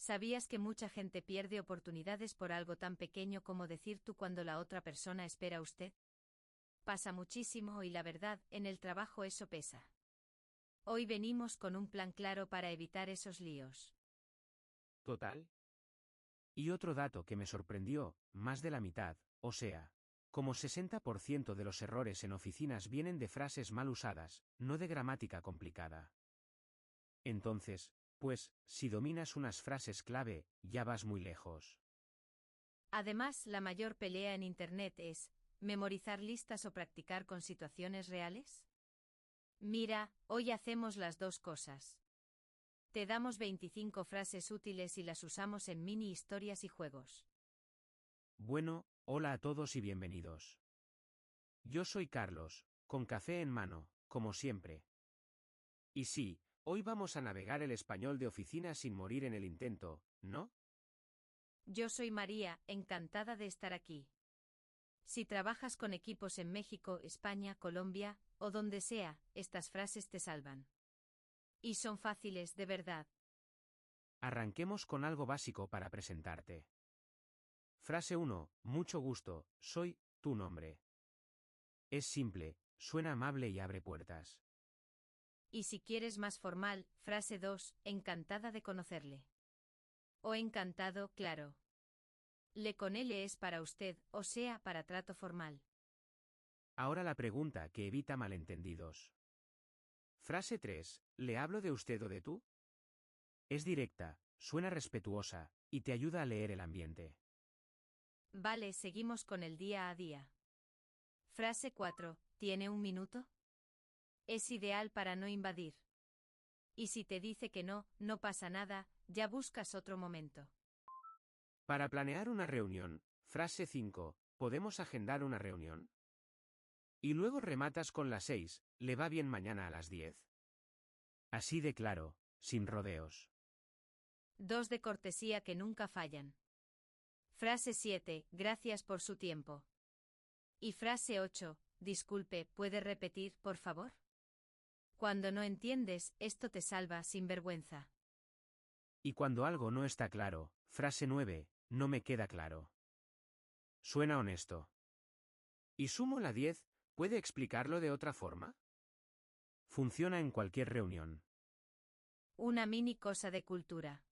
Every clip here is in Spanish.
¿Sabías que mucha gente pierde oportunidades por algo tan pequeño como decir tú cuando la otra persona espera a usted? Pasa muchísimo y la verdad, en el trabajo eso pesa. Hoy venimos con un plan claro para evitar esos líos. Total. Y otro dato que me sorprendió, más de la mitad, o sea, como 60% de los errores en oficinas vienen de frases mal usadas, no de gramática complicada. Entonces, pues, si dominas unas frases clave, ya vas muy lejos. Además, la mayor pelea en Internet es, ¿memorizar listas o practicar con situaciones reales? Mira, hoy hacemos las dos cosas. Te damos 25 frases útiles y las usamos en mini historias y juegos. Bueno, hola a todos y bienvenidos. Yo soy Carlos, con café en mano, como siempre. Y sí, hoy vamos a navegar el español de oficina sin morir en el intento, ¿no? Yo soy María, encantada de estar aquí. Si trabajas con equipos en México, España, Colombia, o donde sea, estas frases te salvan. Y son fáciles, de verdad. Arranquemos con algo básico para presentarte. Frase 1, mucho gusto, soy, tu nombre. Es simple, suena amable y abre puertas. Y si quieres más formal, frase 2, encantada de conocerle. O encantado, claro. Le con L es para usted, o sea, para trato formal. Ahora la pregunta que evita malentendidos. Frase 3, ¿le hablo de usted o de tú? Es directa, suena respetuosa, y te ayuda a leer el ambiente. Vale, seguimos con el día a día. Frase 4, ¿tiene un minuto? Es ideal para no invadir. Y si te dice que no, no pasa nada, ya buscas otro momento. Para planear una reunión, frase 5, ¿podemos agendar una reunión? Y luego rematas con la 6, ¿le va bien mañana a las 10? Así de claro, sin rodeos. 2 de cortesía que nunca fallan. Frase 7, gracias por su tiempo. Y frase 8, disculpe, ¿puede repetir, por favor? Cuando no entiendes, esto te salva sin vergüenza. Y cuando algo no está claro, frase 9, no me queda claro. Suena honesto. Y sumo la 10, ¿puede explicarlo de otra forma? Funciona en cualquier reunión. Una mini cosa de cultura.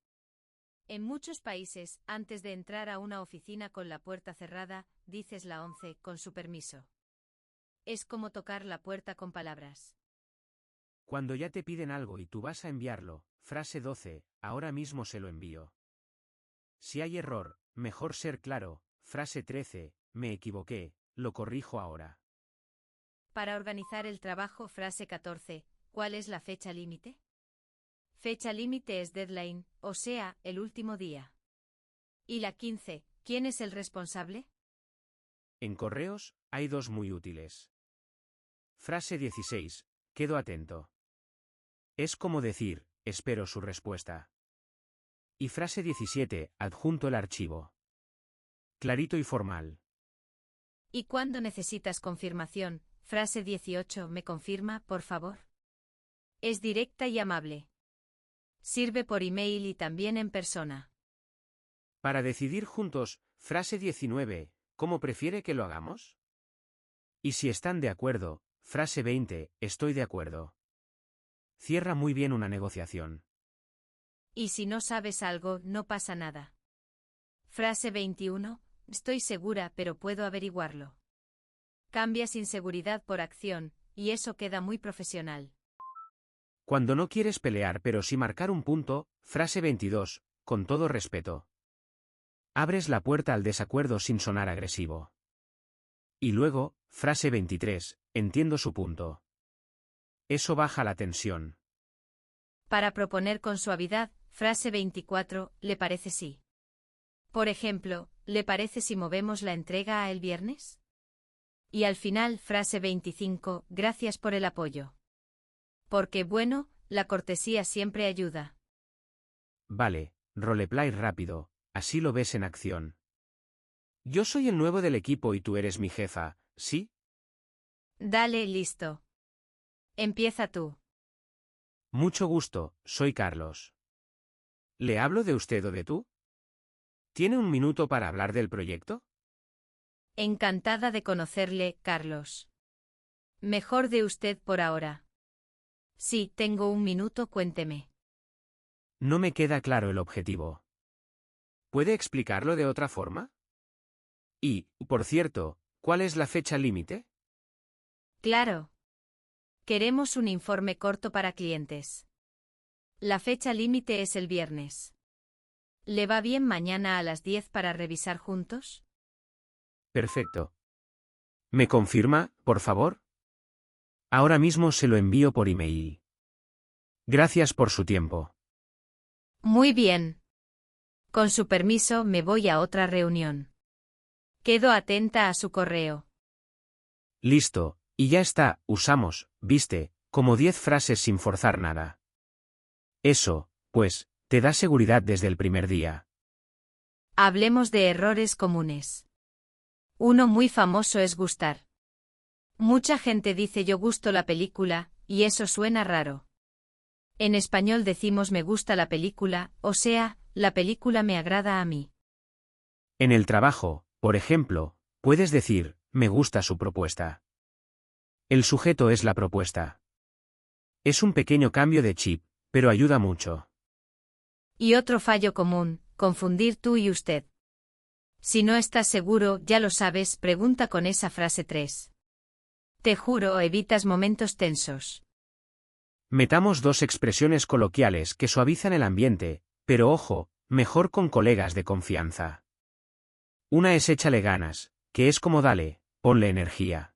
En muchos países, antes de entrar a una oficina con la puerta cerrada, dices la 11, con su permiso. Es como tocar la puerta con palabras. Cuando ya te piden algo y tú vas a enviarlo, frase 12, ahora mismo se lo envío. Si hay error, mejor ser claro, frase 13, me equivoqué, lo corrijo ahora. Para organizar el trabajo, frase 14, ¿cuál es la fecha límite? Fecha límite es deadline, o sea, el último día. Y la 15, ¿quién es el responsable? En correos, hay dos muy útiles. Frase 16, quedo atento. Es como decir, espero su respuesta. Y frase 17, adjunto el archivo. Clarito y formal. ¿Y cuándo necesitas confirmación? Frase 18, ¿me confirma, por favor? Es directa y amable. Sirve por email y también en persona. Para decidir juntos, frase 19, ¿cómo prefiere que lo hagamos? Y si están de acuerdo, frase 20, estoy de acuerdo. Cierra muy bien una negociación. Y si no sabes algo, no pasa nada. Frase 21, estoy segura pero puedo averiguarlo. Cambias inseguridad por acción, y eso queda muy profesional. Cuando no quieres pelear pero sí marcar un punto, frase 22, con todo respeto. Abres la puerta al desacuerdo sin sonar agresivo. Y luego, frase 23, entiendo su punto. Eso baja la tensión. Para proponer con suavidad, frase 24, ¿le parece sí? Por ejemplo, ¿le parece si movemos la entrega a el viernes? Y al final, frase 25, gracias por el apoyo. Porque bueno, la cortesía siempre ayuda. Vale, roleplay rápido, así lo ves en acción. Yo soy el nuevo del equipo y tú eres mi jefa, ¿sí? Dale, listo. Empieza tú. Mucho gusto, soy Carlos. ¿Le hablo de usted o de tú? ¿Tiene un minuto para hablar del proyecto? Encantada de conocerle, Carlos. Mejor de usted por ahora. Sí, tengo un minuto, cuénteme. No me queda claro el objetivo. ¿Puede explicarlo de otra forma? Y, por cierto, ¿cuál es la fecha límite? Claro. Queremos un informe corto para clientes. La fecha límite es el viernes. ¿Le va bien mañana a las 10 para revisar juntos? Perfecto. ¿Me confirma, por favor? Ahora mismo se lo envío por email. Gracias por su tiempo. Muy bien. Con su permiso, me voy a otra reunión. Quedo atenta a su correo. Listo, y ya está, usamos, viste, como 10 frases sin forzar nada. Eso, pues, te da seguridad desde el primer día. Hablemos de errores comunes. Uno muy famoso es gustar. Mucha gente dice yo gusto la película, y eso suena raro. En español decimos me gusta la película, o sea, la película me agrada a mí. En el trabajo, por ejemplo, puedes decir, me gusta su propuesta. El sujeto es la propuesta. Es un pequeño cambio de chip, pero ayuda mucho. Y otro fallo común, confundir tú y usted. Si no estás seguro, ya lo sabes, pregunta con esa frase 3. Te juro, evitas momentos tensos. Metamos dos expresiones coloquiales que suavizan el ambiente, pero ojo, mejor con colegas de confianza. Una es échale ganas, que es como dale, ponle energía.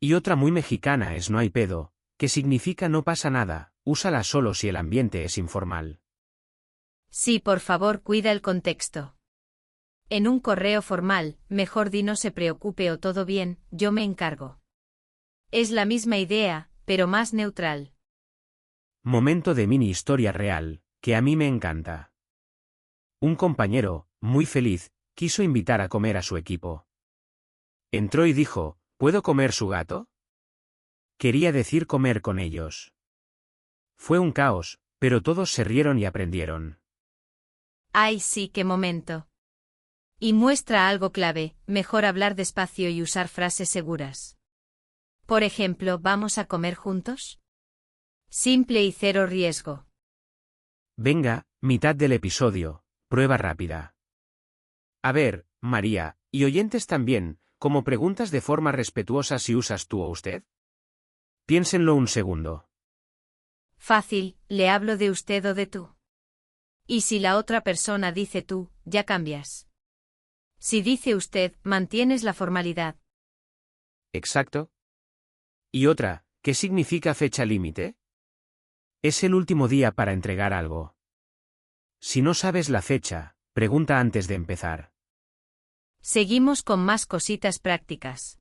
Y otra muy mexicana es no hay pedo, que significa no pasa nada, úsala solo si el ambiente es informal. Sí, por favor, cuida el contexto. En un correo formal, mejor di no se preocupe o todo bien, yo me encargo. Es la misma idea, pero más neutral. Momento de mini historia real, que a mí me encanta. Un compañero, muy feliz, quiso invitar a comer a su equipo. Entró y dijo, ¿puedo comer su gato? Quería decir comer con ellos. Fue un caos, pero todos se rieron y aprendieron. ¡Ay, sí, qué momento! Y muestra algo clave, mejor hablar despacio y usar frases seguras. Por ejemplo, ¿vamos a comer juntos? Simple y cero riesgo. Venga, mitad del episodio, prueba rápida. A ver, María, y oyentes también, como preguntas de forma respetuosa si usas tú o usted. Piénsenlo un segundo. Fácil, le hablo de usted o de tú. Y si la otra persona dice tú, ya cambias. Si dice usted, mantienes la formalidad. Exacto. Y otra, ¿qué significa fecha límite? Es el último día para entregar algo. Si no sabes la fecha, pregunta antes de empezar. Seguimos con más cositas prácticas.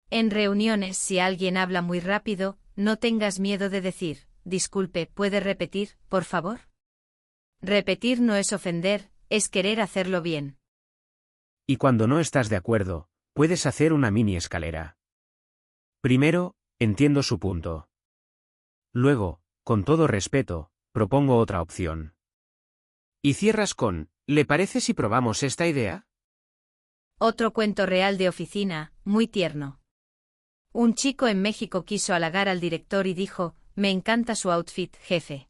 En reuniones, si alguien habla muy rápido, no tengas miedo de decir, disculpe, ¿puede repetir, por favor? Repetir no es ofender, es querer hacerlo bien. Y cuando no estás de acuerdo, puedes hacer una mini escalera. Primero, entiendo su punto. Luego, con todo respeto, propongo otra opción. Y cierras con, ¿le parece si probamos esta idea? Otro cuento real de oficina, muy tierno. Un chico en México quiso halagar al director y dijo, me encanta su outfit, jefe.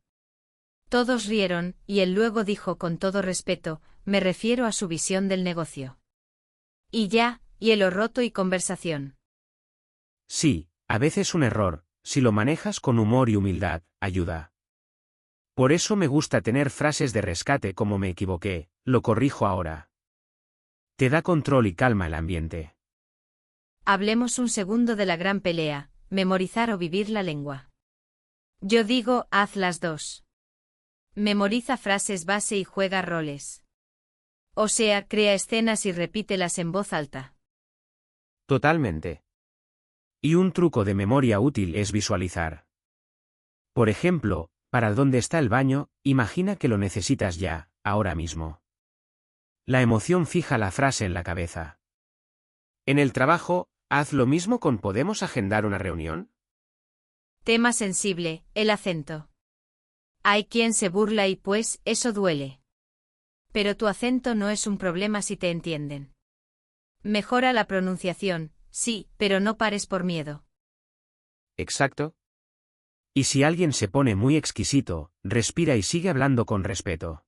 Todos rieron, y él luego dijo con todo respeto, me refiero a su visión del negocio. Y ya, hielo roto y conversación. Sí, a veces un error, si lo manejas con humor y humildad, ayuda. Por eso me gusta tener frases de rescate como me equivoqué, lo corrijo ahora. Te da control y calma el ambiente. Hablemos un segundo de la gran pelea, memorizar o vivir la lengua. Yo digo, haz las dos. Memoriza frases base y juega roles. O sea, crea escenas y repítelas en voz alta. Totalmente. Y un truco de memoria útil es visualizar. Por ejemplo, ¿para dónde está el baño? Imagina que lo necesitas ya, ahora mismo. La emoción fija la frase en la cabeza. En el trabajo, haz lo mismo con ¿podemos agendar una reunión? Tema sensible, el acento. Hay quien se burla y pues, eso duele. Pero tu acento no es un problema si te entienden. Mejora la pronunciación, sí, pero no pares por miedo. Exacto. Y si alguien se pone muy exquisito, respira y sigue hablando con respeto.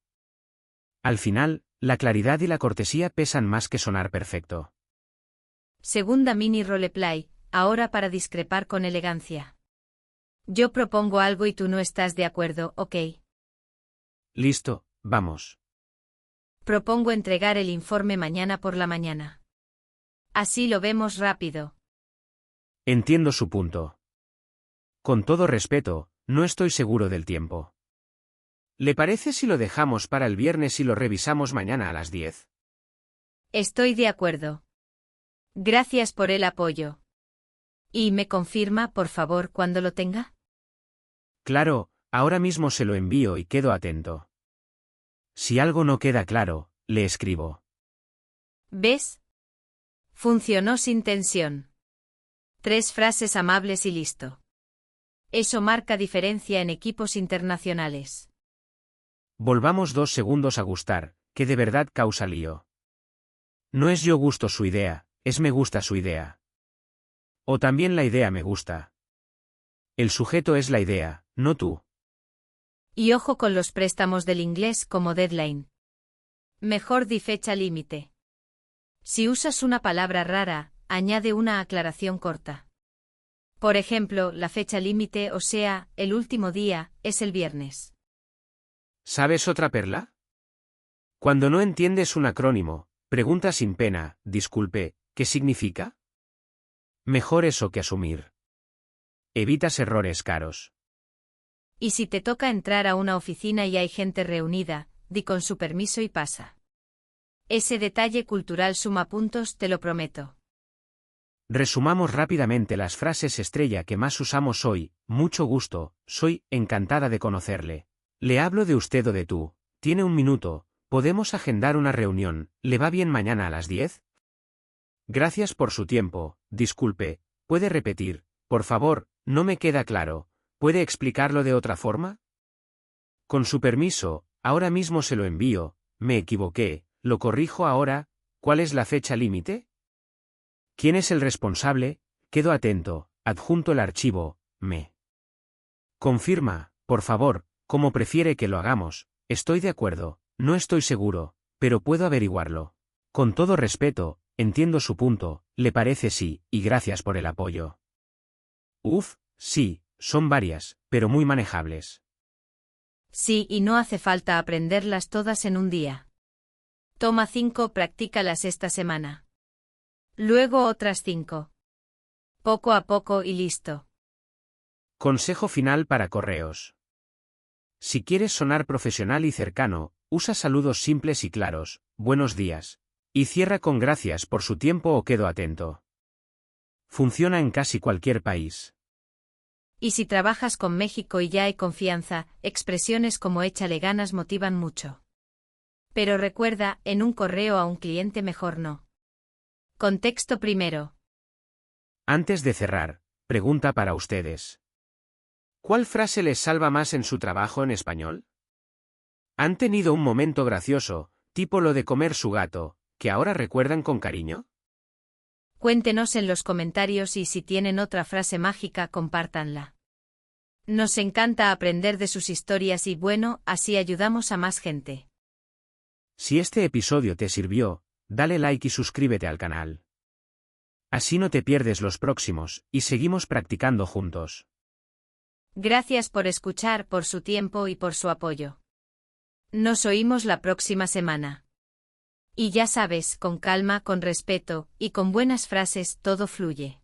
Al final, la claridad y la cortesía pesan más que sonar perfecto. Segunda mini roleplay, ahora para discrepar con elegancia. Yo propongo algo y tú no estás de acuerdo, ¿ok? Listo, vamos. Propongo entregar el informe mañana por la mañana. Así lo vemos rápido. Entiendo su punto. Con todo respeto, no estoy seguro del tiempo. ¿Le parece si lo dejamos para el viernes y lo revisamos mañana a las 10? Estoy de acuerdo. Gracias por el apoyo. ¿Y me confirma, por favor, cuando lo tenga? Claro, ahora mismo se lo envío y quedo atento. Si algo no queda claro, le escribo. ¿Ves? Funcionó sin tensión. 3 frases amables y listo. Eso marca diferencia en equipos internacionales. Volvamos 2 segundos a gustar, que de verdad causa lío. No es yo gusto su idea, es me gusta su idea. O también la idea me gusta. El sujeto es la idea, no tú. Y ojo con los préstamos del inglés como deadline. Mejor di fecha límite. Si usas una palabra rara, añade una aclaración corta. Por ejemplo, la fecha límite, o sea, el último día, es el viernes. ¿Sabes otra perla? Cuando no entiendes un acrónimo, pregunta sin pena, disculpe, ¿qué significa? Mejor eso que asumir. Evitas errores caros. Y si te toca entrar a una oficina y hay gente reunida, di con su permiso y pasa. Ese detalle cultural suma puntos, te lo prometo. Resumamos rápidamente las frases estrella que más usamos hoy. Mucho gusto, soy encantada de conocerle. Le hablo de usted o de tú. Tiene un minuto, podemos agendar una reunión. ¿Le va bien mañana a las 10? Gracias por su tiempo, disculpe, ¿puede repetir? Por favor, no me queda claro. ¿Puede explicarlo de otra forma? Con su permiso, ahora mismo se lo envío. Me equivoqué, lo corrijo ahora. ¿Cuál es la fecha límite? ¿Quién es el responsable? Quedo atento, adjunto el archivo, me. Confirma, por favor, ¿cómo prefiere que lo hagamos? Estoy de acuerdo, no estoy seguro, pero puedo averiguarlo. Con todo respeto, entiendo su punto, ¿le parece sí? Y gracias por el apoyo. Uf, sí, son varias, pero muy manejables. Sí, y no hace falta aprenderlas todas en un día. Toma 5, practícalas esta semana. Luego otras 5. Poco a poco y listo. Consejo final para correos. Si quieres sonar profesional y cercano, usa saludos simples y claros, buenos días. Y cierra con gracias por su tiempo o quedo atento. Funciona en casi cualquier país. Y si trabajas con México y ya hay confianza, expresiones como échale ganas motivan mucho. Pero recuerda, en un correo a un cliente mejor no. Contexto primero. Antes de cerrar, pregunta para ustedes. ¿Cuál frase les salva más en su trabajo en español? ¿Han tenido un momento gracioso, tipo lo de comer su gato, que ahora recuerdan con cariño? Cuéntenos en los comentarios y si tienen otra frase mágica, compártanla. Nos encanta aprender de sus historias y bueno, así ayudamos a más gente. Si este episodio te sirvió, dale like y suscríbete al canal. Así no te pierdes los próximos, y seguimos practicando juntos. Gracias por escuchar, por su tiempo y por su apoyo. Nos oímos la próxima semana. Y ya sabes, con calma, con respeto, y con buenas frases todo fluye.